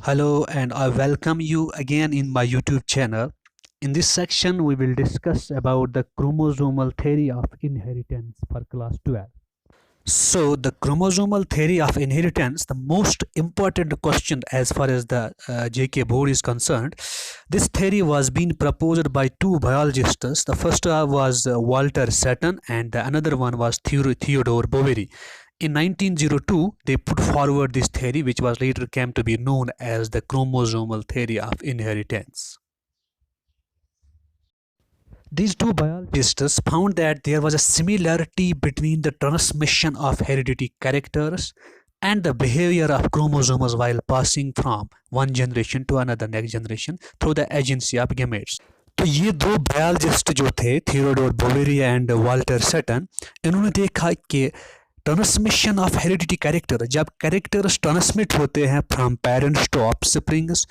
Hello, and I welcome you again in my YouTube channel. In this section, we will discuss about the chromosomal theory of inheritance for class 12. So, the chromosomal theory of inheritance, the most important question as far as the JK board is concerned. This theory was being proposed by two biologists. The first was Walter Sutton, and the another one was Theodore Boveri. In 1902, they put forward this theory, which was later came to be known as the chromosomal theory of inheritance. These two biologists found that there was a similarity between the transmission of hereditary characters and the behavior of chromosomes while passing from one generation to another next generation through the agency of gametes. तो ये दो biologist जो थे Theodore Boveri and Walter Sutton, इन्होंने देखा कि transmission of heredity character, जब characters transmit होते हैं फ्रॉम पेरेंट्स टू ऑफस्प्रिंग्स,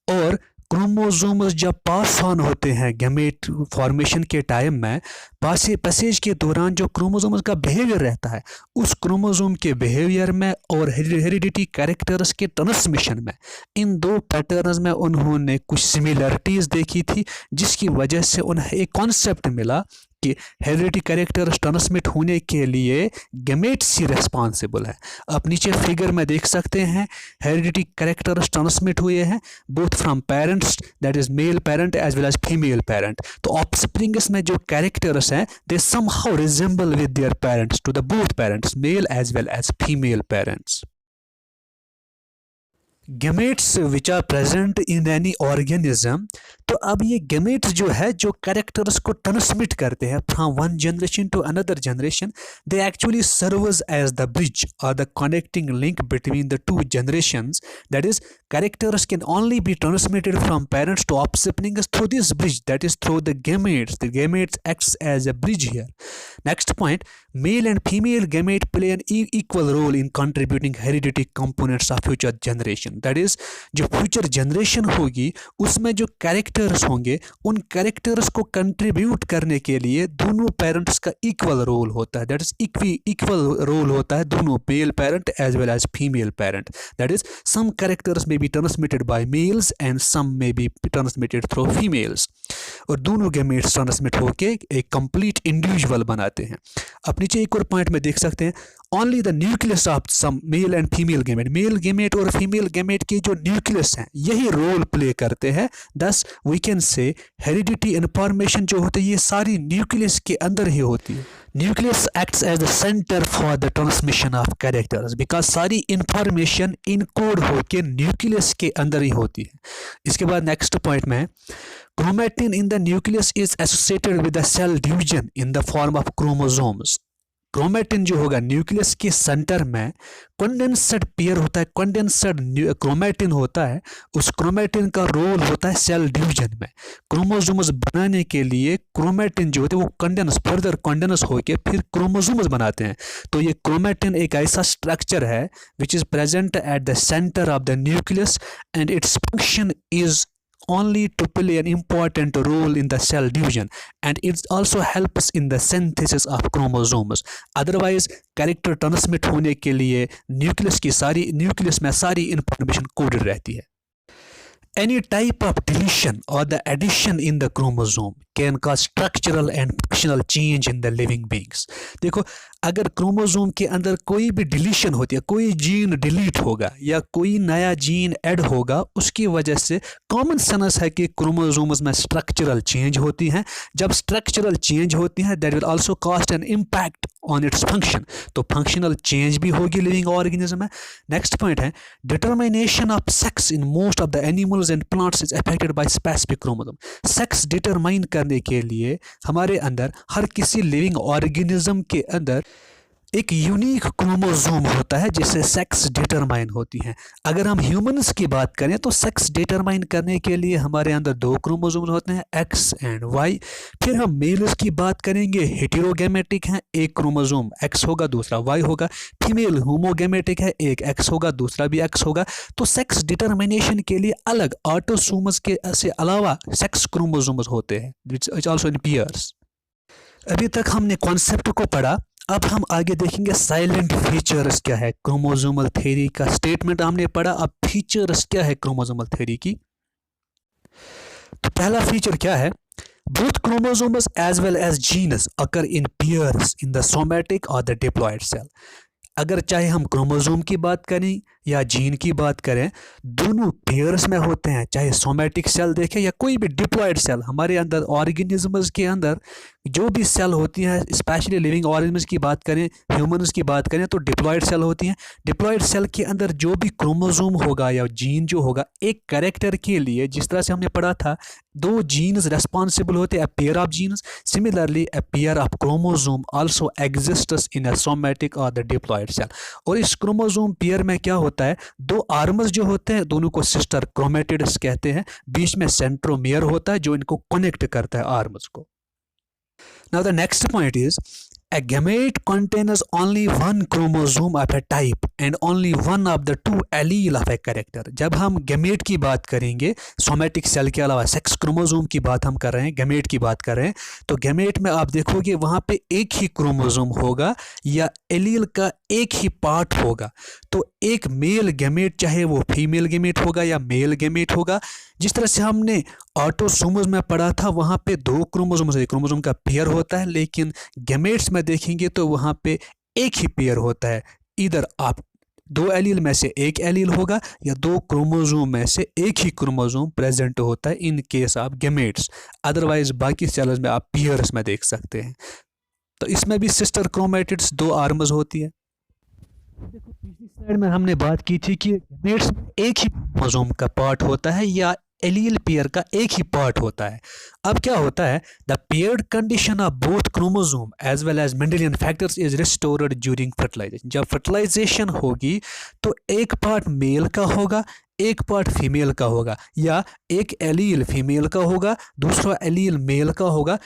और क्रोमोसोम्स जब पास ऑन होते हैं गैमेट फॉर्मेशन के टाइम में, पैसेज के दौरान जो क्रोमोसोम्स का बिहेवियर रहता है, उस क्रोमोसोम के बिहेवियर में और हेरिडिटी कैरेक्टर्स के ट्रांसमिशन में, इन दो पैटर्न्स में उन्होंने कुछ सिमिलरिटीज़ देखी थी, जिसकी वजह से उन्हें एक कॉन्सेप्ट मिला कि हेरिडिटी कैरेक्टर्स ट्रांसमिट होने के लिए गैमेट्स ही रिस्पॉन्सिबल है। आप नीचे फिगर में देख सकते हैं हेरिडिटी कैरेक्टर्स ट्रांसमिट हुए हैं both from parents, that is male parent as well as female parent. तो ऑफस्प्रिंग्स में जो कैरेक्टर्स हैं they somehow resemble with their parents to the both parents, male as well as female parents. Gametes which are present in any organism, तो अब ये gametes जो है जो कैरेक्टर्स को ट्रांसमिट करते हैं from one generation to another generation, they actually serves as the bridge और the connecting link between the two generations. That is characters can only be transmitted from parents to offsprings through this bridge, that is through the gametes. The gametes acts as a bridge here. Next point, male and female gamete play an equal role in contributing heredity components of future generation. That is, जो future generation होगी उसमें जो characters होंगे, उन characters को contribute करने के लिए दोनों parents का equal role होता है। That is equal role होता है दोनों male parent as well as female parent. That is, some characters may be transmitted by males and some may be transmitted through females, और दोनों gametes transmit होके एक complete individual बनाते हैं। अब नीचे एक और पॉइंट में देख सकते हैं only the nucleus of some male and female gamete, male gamete और फीमेल gamete के जो न्यूक्लियस हैं यही रोल प्ले करते हैं। thus we can say heredity information जो होती है ये सारी न्यूक्लियस के अंदर ही होती है। Nucleus acts as the centre for the transmission of characters, because सारी इंफॉर्मेशन इनकोड होकर न्यूक्लियस के अंदर ही होती है। इसके बाद नेक्स्ट पॉइंट में chromatin in the nucleus is associated with the cell division in the form of chromosomes. Chromatin जो होगा न्यूक्लियस के सेंटर में कंडेंसड पेयर होता है, कंडेंसड क्रोमेटिन होता है, उस क्रोमेटिन का रोल होता है सेल डिवीजन में। क्रोमोसोम्स बनाने के लिए क्रोमेटिन जो होते हैं वो फर्दर कंडेंस होकर फिर क्रोमोसोम्स बनाते हैं। तो ये क्रोमेटिन एक ऐसा स्ट्रक्चर है which is present at the centre of the nucleus and its function is only to play an important role in the cell division, and it also helps in the synthesis of chromosomes. Otherwise character transmit होने के लिए nucleus में सारी information coded रहती है। Any type of deletion or the addition in the chromosome can cause structural and functional change in the living beings. देखो, अगर chromosome के अंदर कोई भी डिलीशन होती है, कोई जीन डिलीट होगा या कोई नया जीन ऐड होगा, उसकी वजह से कॉमन सेंस है कि क्रोमोसोम्स में स्ट्रक्चरल चेंज होती हैं। जब स्ट्रक्चरल चेंज होती हैं that will also cost an impact on its function, तो फंक्शनल चेंज भी होगी लिविंग ऑर्गेनिज्म में। नेक्स्ट पॉइंट है determination of sex in most of the animals and plants is affected by specific chromosome. Sex determine करने के लिए हमारे अंदर हर किसी लिविंग ऑर्गेनिज्म के अंदर एक यूनिक क्रोमोसोम होता है जिससे सेक्स डिटरमाइन होती है। अगर हम ह्यूमंस की बात करें तो सेक्स डिटरमाइन करने के लिए हमारे अंदर दो क्रोमोसोम होते हैं एक्स एंड वाई। फिर हम मेल्स की बात करेंगे हेटेरोगैमेटिक हैं, एक क्रोमोसोम एक्स होगा दूसरा वाई होगा। फीमेल होमोगैमेटिक है, एक एक्स होगा दूसरा भी एक्स होगा। तो सेक्स डिटरमिनेशन के लिए अलग ऑटोसोम्स के से अलावा सेक्स क्रोमोसोम्स होते हैं, इट्स आल्सो इन पेयर्स। अभी तक हमने कॉन्सेप्ट को पढ़ा, अब हम आगे देखेंगे साइलेंट फीचर्स क्या है क्रोमोसोमल थ्योरी का। स्टेटमेंट हमने पढ़ा, अब फीचर्स क्या है क्रोमोसोमल थ्योरी की। तो पहला फीचर क्या है, both chromosomes as well as genes occur in pairs in the somatic or the diploid cell। अगर चाहे हम क्रोमोसोम की बात करें या जीन की बात करें, दोनों पेयर्स में होते हैं। चाहे सोमैटिक सेल देखें या कोई भी डिप्लॉयड सेल, हमारे अंदर ऑर्गेनिजम्स के अंदर जो भी सेल होती हैं, स्पेशली लिविंग ऑर्गेनिजम्स की बात करें, ह्यूमंस की बात करें, तो डिप्लॉयड सेल होती हैं। डिप्लॉयड सेल के अंदर जो भी क्रोमोसोम होगा या जीन जो होगा, एक कैरेक्टर के लिए, जिस तरह से हमने पढ़ा था, दो जीन्स रेस्पॉन्सिबल होते हैं, pair of genes. Similarly a pair of chromosome also exists in a somatic or the diploid cell। और इस क्रोमोसोम पेयर में क्या होता है, दो आर्म्स जो होते हैं, दोनों को सिस्टर क्रोमेटिड्स कहते हैं। बीच में सेंट्रोमियर होता है जो इनको कनेक्ट करता है आर्म्स को। Now the next point is a gamete contains only one chromosome of a type and only one of the two allele of a character। जब हम गैमेट की बात करेंगे, सोमैटिक सेल के अलावा सेक्स क्रोमोसोम की बात हम कर रहे हैं, गैमेट की बात कर रहे हैं, तो गैमेट में आप देखोगे वहाँ पे एक ही क्रोमोसोम होगा या एलील का एक ही पार्ट होगा। तो एक मेल गैमेट, चाहे वो फीमेल गैमेट होगा या मेल गैमेट होगा, जिस तरह से हमने ऑटोसोम्स में पढ़ा था, वहाँ पे दो क्रोमोसोम का पेयर होता है, लेकिन गैमेट्स में देखेंगे तो वहाँ पे एक ही पेयर होता है। इधर आप दो एलील में से एक एलील होगा या दो क्रोमोसोम में से एक ही क्रोमोसोम प्रेजेंट होता है इन केस ऑफ गैमेट्स। अदरवाइज बाकी सेल्स में आप पेयर्स में देख सकते हैं। तो इसमें भी सिस्टर क्रोमेटिड्स, दो आर्म्स होती है। देखो पिछली स्लाइड में हमने बात की थी कि गैमेट्स में एक ही क्रोमोसोम का पार्ट होता है या एलील पेयर का एक ही पार्ट होता है। अब क्या होता है, the paired condition of both chromosome as well as Mendelian factors is restored during fertilisation. जब फर्टिलाइजेशन होगी तो एक पार्ट मेल का होगा, एक पार्ट फीमेल का होगा, या एक एलील फीमेल का होगा, दूसरा एलील मेल का होगा।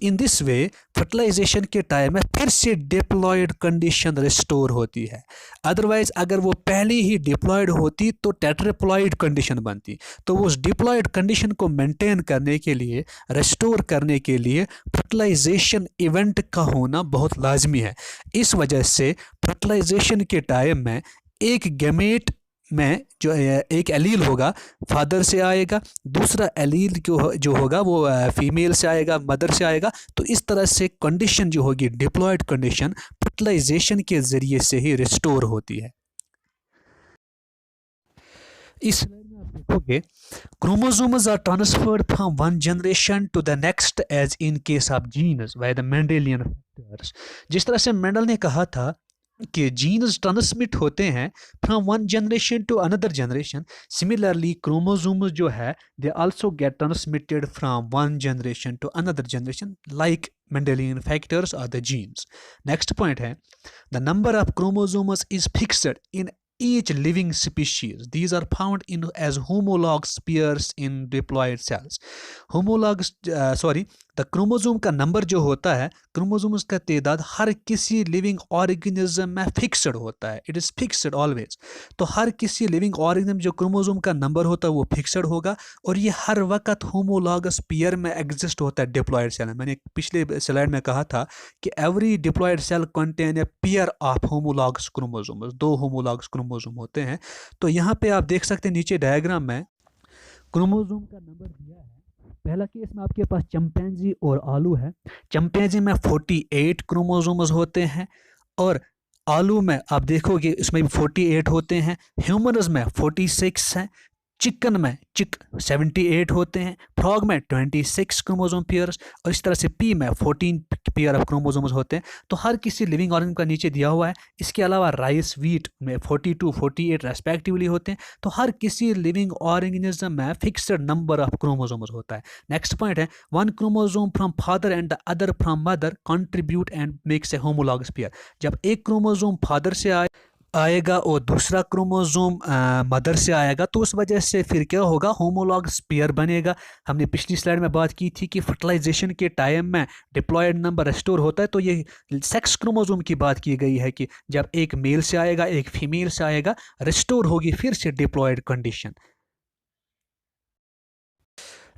इन दिस वे फर्टिलाइजेशन के टाइम में फिर से डिप्लॉयड कंडीशन रिस्टोर होती है। अदरवाइज अगर वो पहले ही डिप्लॉयड होती तो टेट्राप्लॉयड कंडीशन बनती। तो उस डिप्लॉयड कंडीशन को मेंटेन करने के लिए, रिस्टोर करने के लिए फर्टिलाइजेशन इवेंट का होना बहुत लाजमी है। इस वजह से फर्टिलाइजेशन के टाइम में एक गैमेट में जो एक एलील होगा फादर से आएगा, दूसरा एलील जो होगा वो फीमेल से आएगा, मदर से आएगा। तो इस तरह से कंडीशन जो होगी, डिप्लॉयड कंडीशन, फर्टिलाइजेशन के जरिए से ही रिस्टोर होती है। इस स्लाइड में आप देखोगे chromosomes are transferred from one generation to the next as in case of genes by the Mendelian factors. जिस तरह से मेंडल ने कहा था कि जीन्स ट्रांसमिट होते हैं from one generation to another generation, similarly chromosomes जो है they also get transmitted from one generation to another generation like Mendelian factors और द जीन्स। नेक्स्ट पॉइंट है, the number of chromosomes is fixed in each living species। These are found in as homologous pairs in diploid cells। The chromosome का number जो होता है, chromosomes का तादाद हर किसी living organism में फिक्स्ड होता है। It is fixed always. तो हर किसी लिविंग ऑर्गेनिज्म जो क्रोमोसोम का नंबर होता है वो फिक्स्ड होगा, और ये हर वक्त होमोलॉगस पेयर में एग्जिस्ट होता है डिप्लॉयड सेल में। मैंने पिछले स्लाइड में कहा था कि every diploid cell contain a pair of homologous chromosomes. दो होमोलॉगस क्रोमोसोम होते हैं। तो यहाँ पे आप देख सकते हैं नीचे डायग्राम में क्रोमोसोम का नंबर दिया है। पहला केस में आपके पास चिंपैंजी और आलू है। चिंपैंजी में 48 क्रोमोसोम्स होते हैं, और आलू में आप देखोगे इसमें भी 48 होते हैं। ह्यूमन्स में 46 हैं, चिकन में 78 होते हैं, फ्रॉग में 26 क्रोमोसोम पेयर्स, और इस तरह से पी में 14 पेयर ऑफ क्रोमोसोम्स होते हैं। तो हर किसी लिविंग ऑर्गेनिज्म का नीचे दिया हुआ है। इसके अलावा राइस, व्हीट में 42, 48 रेस्पेक्टिवली होते हैं। तो हर किसी लिविंग ऑर्गेनिज्म में फिक्स्ड नंबर ऑफ क्रोमोसोम्स होता है। नेक्स्ट पॉइंट है, one chromosome from father and the other from mother contribute and makes a homologous pair. जब एक क्रोमोसोम फादर से आएगा और दूसरा क्रोमोसोम मदर से आएगा, तो उस वजह से फिर क्या होगा, होमोलॉगस पेयर बनेगा। हमने पिछली स्लाइड में बात की थी कि फर्टिलाइजेशन के टाइम में डिप्लॉयड नंबर रिस्टोर होता है। तो ये सेक्स क्रोमोसोम की बात की गई है कि जब एक मेल से आएगा, एक फीमेल से आएगा, रिस्टोर होगी फिर से डिप्लॉयड कंडीशन।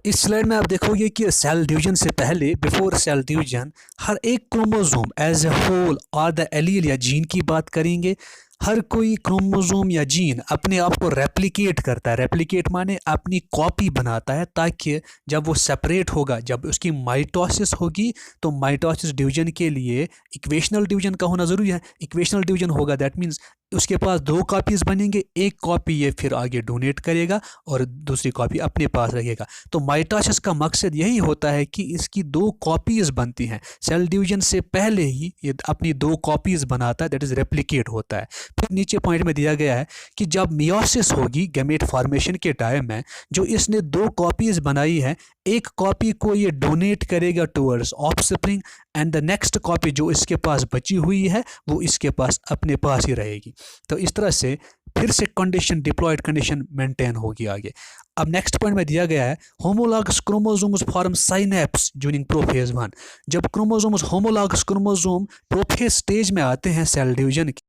इस स्लाइड में आप देखोगे कि सेल डिवीजन से पहले, बिफोर सेल डिवीजन, हर एक क्रोमोसोम एज ए होल और द एलील या जीन की बात करेंगे। हर कोई क्रोमोसोम या जीन अपने आप को रेप्लिकेट करता है। रेप्लिकेट माने अपनी कॉपी बनाता है, ताकि जब वो सेपरेट होगा, जब उसकी माइटोसिस होगी, तो माइटोसिस डिवीजन के लिए इक्वेशनल डिवीजन का होना ज़रूरी है। इक्वेशनल डिवीजन होगा दैट मीन्स उसके पास 2 कॉपीज़ बनेंगे, एक कॉपी ये फिर आगे डोनेट करेगा और दूसरी कॉपी अपने पास रखेगा। तो माइटोसिस का मकसद यही होता है कि इसकी 2 कॉपीज़ बनती हैं। सेल डिवीजन से पहले ही ये अपनी 2 कॉपीज़ बनाता है, दैट इज़ रेप्लिकेट होता है। फिर नीचे पॉइंट में दिया गया है कि जब मियोसिस होगी गैमेट फॉर्मेशन के टाइम में, जो इसने 2 कॉपीज़ बनाई है, एक कॉपी को ये डोनेट करेगा towards offspring and the next copy जो इसके पास बची हुई है वो इसके पास अपने पास ही रहेगी। तो इस तरह से फिर से कंडीशन, डिप्लॉयड कंडीशन मेंटेन होगी आगे। अब नेक्स्ट पॉइंट में दिया गया है homologous chromosomes form synapse during prophase 1। जब chromosomes homologous chromosome prophase stage में आते हैं सेल डिवीजन की,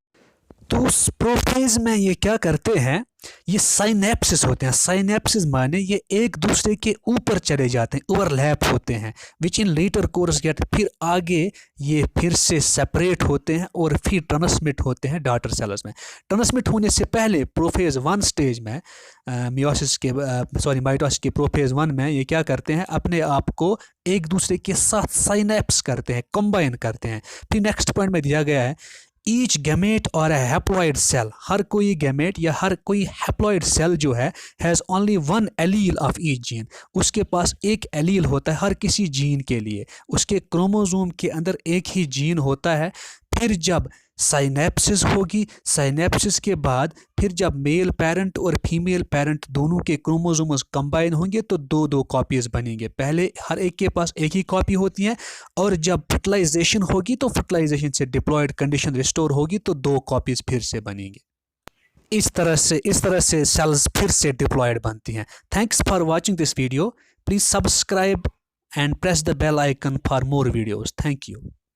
तो उस प्रोफेज में ये क्या करते हैं, ये साइनेप्सिस होते हैं। साइनेप्सिस माने ये एक दूसरे के ऊपर चले जाते हैं, ओवरलैप होते हैं, विच इन लेटर कोर्स गेट, फिर आगे ये फिर से सेपरेट होते हैं और फिर ट्रांसमिट होते हैं डॉटर सेल्स में। ट्रांसमिट होने से पहले प्रोफेज 1 स्टेज में माइटोसिस के प्रोफेज 1 में ये क्या करते हैं, अपने आप को एक दूसरे के साथ साइनेप्स करते हैं, कंबाइन करते हैं। फिर नेक्स्ट पॉइंट में दिया गया है ईच गैमेट और हैप्लॉइड सेल, हर कोई गैमेट या हर कोई हैप्लॉइड सेल जो है has only 1 allele of each gene, उसके पास एक एलील होता है हर किसी जीन के लिए। उसके क्रोमोसोम के अंदर एक ही जीन होता है। फिर जब साइनेप्सिस होगी, साइनेप्सिस के बाद फिर जब मेल पेरेंट और फीमेल पेरेंट दोनों के क्रोमोसोम्स कंबाइन होंगे तो 2 कॉपीज़ बनेंगे। पहले हर एक के पास एक ही कॉपी होती है, और जब फर्टिलाइजेशन होगी तो फर्टिलाइजेशन से डिप्लॉयड कंडीशन रिस्टोर होगी तो 2 कॉपीज़ फिर से बनेंगी। इस तरह से सेल्स फिर से डिप्लॉयड बनती हैं। Thanks for watching this video. Please subscribe and press the bell icon for more videos. Thank you.